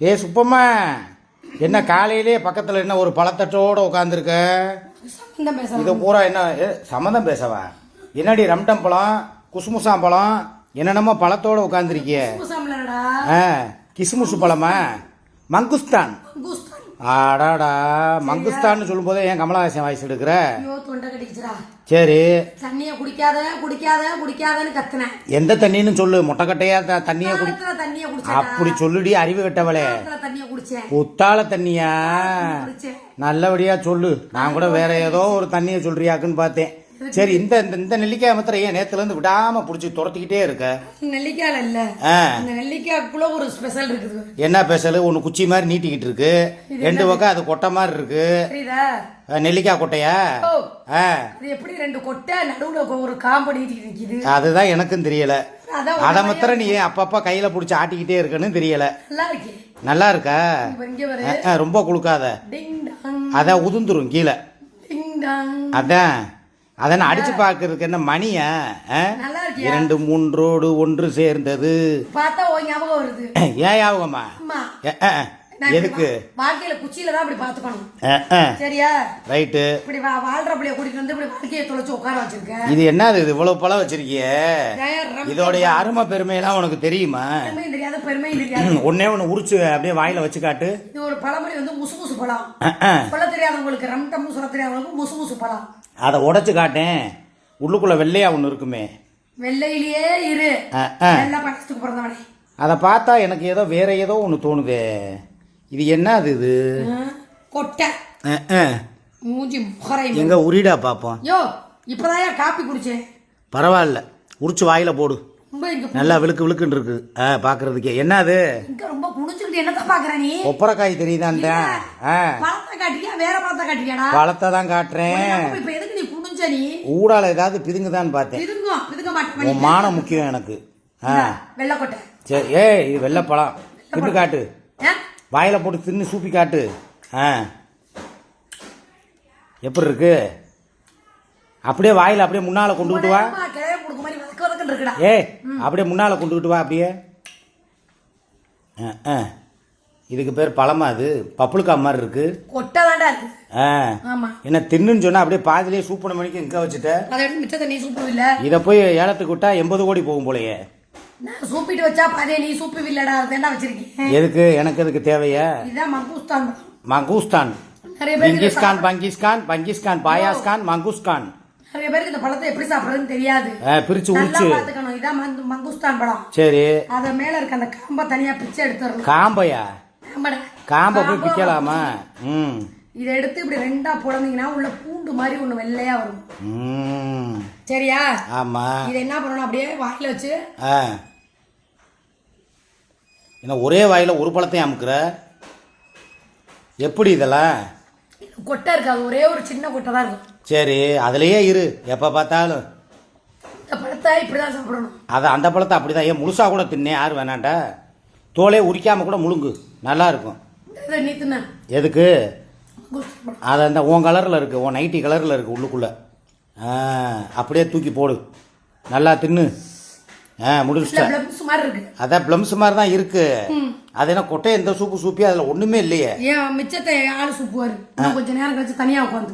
ஏ சுப்பம்மா, என்ன காலையிலே பக்கத்தில் என்ன ஒரு பழத்தட்டோடு உட்காந்துருக்க? இதை பூரா என்ன சம்மந்தம் பேசவா? என்னடி ரம்டம் பழம், குசுமுசாம் பழம், என்னென்னமோ பழத்தோடு உட்காந்துருக்கிய? கிசுமுசு பழமா? மங்குஸ்தான். ஆடாடா, மங்குஸ்தான் சொல்லும் போதே ஏன் கமலஹாசன் வாய்ஸ் எடுக்கிற? சரி, தண்ணிய குடிக்காத குடிக்காத குடிக்காதன்னு கத்துனேன். எந்த தண்ணின்னு சொல்லு. மொட்டைக்கட்டையா தண்ணிய குடி அப்படி சொல்லுடி, அறிவு கட்டவளே. புத்தாள தண்ணியா? நல்லபடியா சொல்லு. நான் கூட வேற ஏதோ ஒரு தண்ணியை சொல்றியாக்குன்னு பார்த்தேன். சரி, இந்த இந்த நெல்லிக்காய் மாத்திரம் ஏன் நேத்துல இருந்து விடாம புடிச்சு துரத்திக்கிட்டே இருக்க? நெல்லிக்காய் இல்ல, இந்த நெல்லிக்காய்க்குள்ள ஒரு ஸ்பெஷல் இருக்குது. என்ன ஸ்பெஷல்? ஒன்னு குச்சி மாதிரி நீட்டிக்கிட்டு இருக்கு, ரெண்டு பக்கம் அது கொட்டை மாதிரி இருக்கு. நெல்லிக்காய் கொட்டையா? எப்படி ரெண்டு கொட்டை நடுவுல ஒரு காம்பு நீட்டிக்கிட்டு நிக்குது? அதுதான் எனக்கும் தெரியல. அத மாத்திரம் நீ அப்பப்ப கையில புடிச்சு ஆட்டிக்கிட்டே இருக்குன்னு தெரியல. நல்லா இருக்கா? ரொம்ப குளுக்காத, அதான் உதுந்துரும் கீழே. அதான் அதனை அடிச்சு பாக்குறதுக்கு என்ன மணியா? 2 3 ஒன்று சேர்ந்தது. ஏன் ஞாபகமா? எதுக்கு? வாழ்க்கையில குச்சியில தான் அப்படி பாத்துக்கணும். சரியா? ரைட்டு. இப்படி வாழ்றப்படியே கூட்டிட்டு வந்து இப்படி வாழ்க்கையை தொலைச்சு உட்கார வச்சிருக்க. இது என்னது? இது இவ்வளவு பழம் வச்சிருக்கிய? இதோடைய அருமை பெருமையெல்லாம் உனக்கு தெரியுமா? தெரியாத பெருமை தெரியாது. ஒன்னே ஒண்ணு உரிச்சு அப்படியே வாயில வச்சு காட்டு. இது ஒரு பழமொழி வந்து முசு முசு பழம். சொல்ல தெரியாதவங்களுக்கு ரம்டம் சொல்ல தெரியாதவங்களுக்கு முசு முசு பழம். அதை உடைச்சு காட்டேன். உள்ளுக்குள்ள வெள்ளையா ஒண்ணு இருக்குமே. வெள்ளையிலேயே இரு. அதை பார்த்தா எனக்கு ஏதோ வேற ஏதோ ஒண்ணு தோணுதே. இது என்ன? அது இது கொட்டை. மூஞ்சி முகரை எங்க உரிடா பாப்போம். யோ, இப்பதான் காப்பி குடிச்சேன். பரவாயில்ல, உரிச்சு வாயில போடு. நல்லா விழுக்கு விழுக்குன்னு இருக்கு பாக்குறதுக்கே. என்ன அது? ரொம்ப குடிச்சுக்கிட்டு என்னத்த பாக்குற நீ? ஒப்பரக்காய் தெரியுதான்? பழத்தை காட்டியா வேற பழத்தை காட்டியாடா? பழத்தை தான் காட்டுறேன். இப்ப எதுக்கு நீ குடிஞ்ச? நீ ஊடால ஏதாவது பிதுங்குதான்னு பார்த்தேன். பிதுங்க மாட்டேன். உன் மானம் முக்கியம் எனக்கு. வெள்ளக்கொட்டை. சரி, இது வெள்ளைப்பழம். தின்னு காட்டு, வாயில போட்டு தின்னு சூப்பி காட்டு. எப்படி இருக்கு? அப்படியே வாயில அப்படியே முன்னால கொண்டுகிட்டு வா. அப்படியே முன்னால கொண்டுகிட்டு வா. அப்படியே இதுக்கு பேர் பழமா? அது பப்புளுக்கா மாதிரி இருக்கு. கொட்டை தாண்டா இருக்கு. என்ன தின்னுன்னு சொன்னா அப்படியே பாதிலே சூப்பன மணிக்கு இங்க வச்சுட்ட. இத போய் ஏலத்துக்கு விட்டா 80 கோடி போகும் போலயே. சூப்பிட்டு வச்சா பாதே நீ சூப்பி வில்லடா. அதெல்லாம் வச்சிருக்கேன். எதுக்கு? எனக்கு எதுக்கு தேவையா? இதான் மங்குஸ்தான். மங்குஸ்தான், பங்கிஸ்கான், பங்கிஸ்கான், பங்கிஸ்கான், பாயாஸ்கான், மங்குஸ்கான். நிறைய பேருக்கு இந்த பழத்தை எப்படி சாப்பிடுறதுன்னு தெரியாது. பிரிச்சு உரிச்சு பாத்துக்கணும். இதான் மங்குஸ்தான் பழம். சரி, அத மேல இருக்க அந்த காம்ப தனியா பிச்சை எடுத்துறணும். காம்பையா? காம்ப போய் பிக்கலாமா? இதை எடுத்து இப்படி ரெண்டா போடந்தீங்கன்னா உள்ள பூண்டு மாதிரி ஒண்ணு வெள்ளையா வரும். சரியா? ஆமா. இதை என்ன பண்ணணும்? அப்படியே வாயில வச்சு. என்ன ஒரே வாயில ஒரு பழத்தையும் அமுக்குற? எப்படி இதெல்லாம்? கொட்டை இருக்காது, ஒரே ஒரு சின்ன கொட்டை தான் இருக்கும். சரி, அதுலயே இரு எப்ப பார்த்தாலும். இந்த பழத்தை இப்படிதான் சாப்பிடணும். அந்த பழத்தை அப்படிதான். ஏன் முழுசா கூட தின்னே, யாரு வேணாண்டா. தோலே உரிக்காம கூட முழுங்கு, நல்லா இருக்கும். நீ தின்ன எதுக்கு? அது அந்த உன் கலரில் இருக்குது, உன் நைட்டி கலரில் இருக்குது உள்ளுக்குள்ளே. அப்படியே தூக்கி போடு, நல்லா தின்னு. முடிச்சுட்டேன். அதான் பிளம்ஸ் மாதிரி தான் இருக்கு. அது என்ன கொட்டை? எந்த சூப்பு சூப்பி அதில் ஒன்றுமே இல்லையே. ஏன் மிச்சத்தை ஆளு சூப்புவார். கொஞ்சம் நேரம் கழிச்சு தனியாக உட்காந்து